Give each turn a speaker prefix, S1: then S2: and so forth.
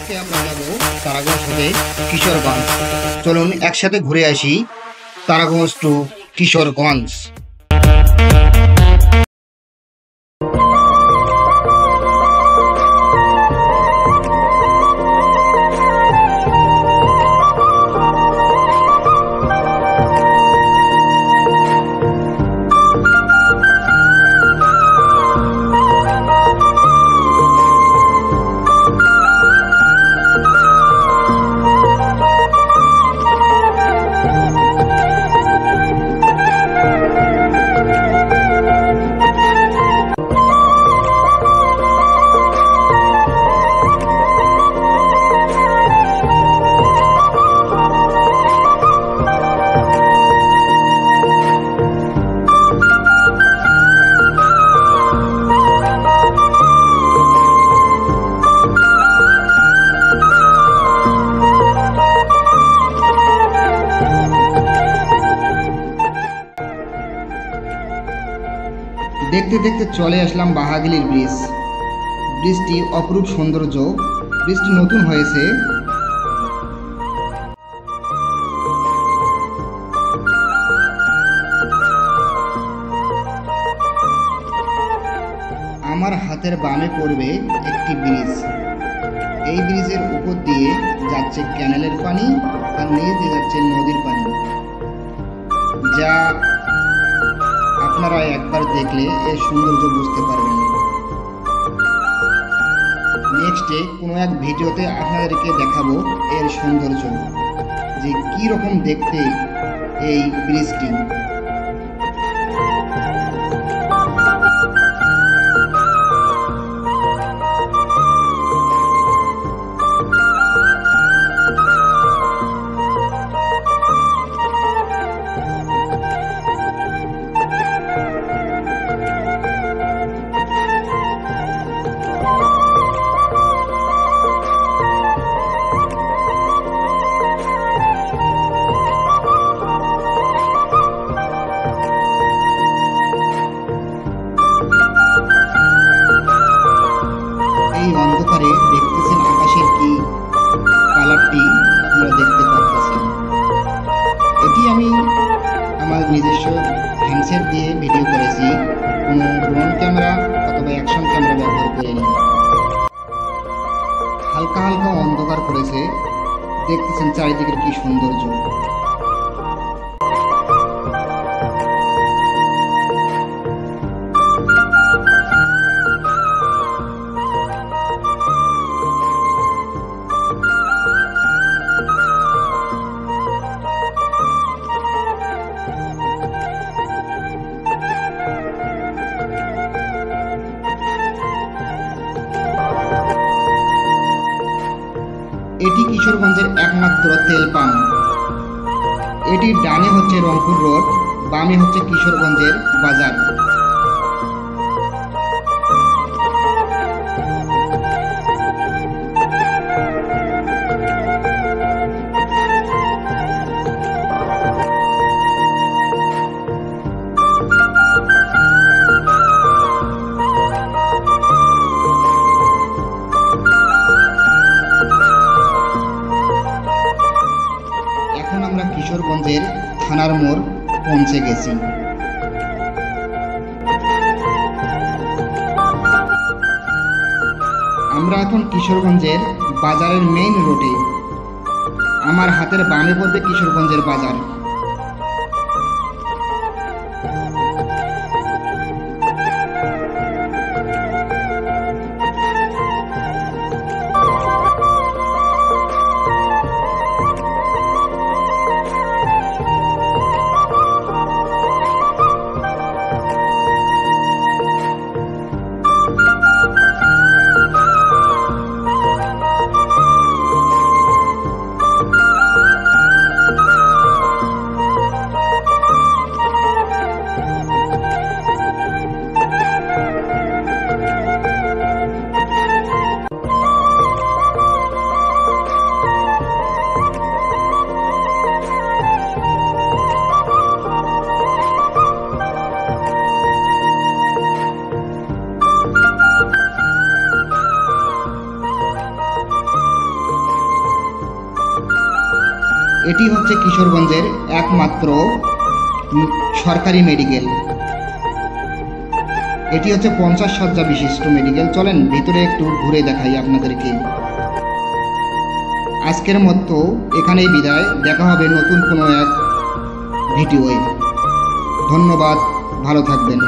S1: আজকে আমরা যাব তারাগঞ্জ হতে কিশোরগঞ্জ। চলুন একসাথে ঘুরে আসি তারাগঞ্জ টু কিশোরগঞ্জ। দেখতে দেখতে চলে আসলাম বাহাগিলির ব্রিজ। ব্রিজটি অপরূপ সৌন্দর্য। ব্রিজটি নতুন হয়েছে। আমার হাতের বামে পড়বে একটি ব্রিজ। এই ব্রিজের উপর দিয়ে যাচ্ছে ক্যানেলের পানি আর নিচে দিয়ে যাচ্ছে নদীর পানি, যা আপনারা একবার দেখলে এর সৌন্দর্য বুঝতে পারবেন। নেক্সটে কোনো এক ভিডিওতে আপনাদেরকে দেখাবো এর সৌন্দর্য, যে কি রকম দেখতে এই ব্রিজটি। এই অন্ধকারে দেখতেছেন আকাশের কি কালারটি আপনারা দেখতে পাচ্ছেন। এটি আমি আমার নিজস্ব হ্যান্ডসেট দিয়ে ভিডিও করেছি, কোনো ড্রোন ক্যামেরা অথবা অ্যাকশন ক্যামেরা ব্যবহার করিনি। হালকা হালকা অন্ধকার করেছে, দেখতেছেন চারিদিকের কি সৌন্দর্য। এটি কিশোরগঞ্জের একমাত্র তেল পাম্প। এটির ডানে হচ্ছে রংপুর রোড, বামে হচ্ছে কিশোরগঞ্জের বাজার। এখন আমরা কিশোরগঞ্জের থানার মোড় পৌঁছে গেছি। আমরা এখন কিশোরগঞ্জের বাজারের মেইন রোডে। আমার হাতের বামে পড়বে কিশোরগঞ্জের বাজার। এটি হচ্ছে কিশোরগঞ্জের একমাত্র সরকারি মেডিকেল। এটি হচ্ছে 50 শয্যা বিশিষ্ট মেডিকেল। চলেন ভিতরে একটু ঘুরে দেখাই আপনাদেরকে। আজকের মতো এখানেই বিদায়, দেখা হবে নতুন কোনো এক ভিডিওয়ে। ধন্যবাদ, ভালো থাকবেন।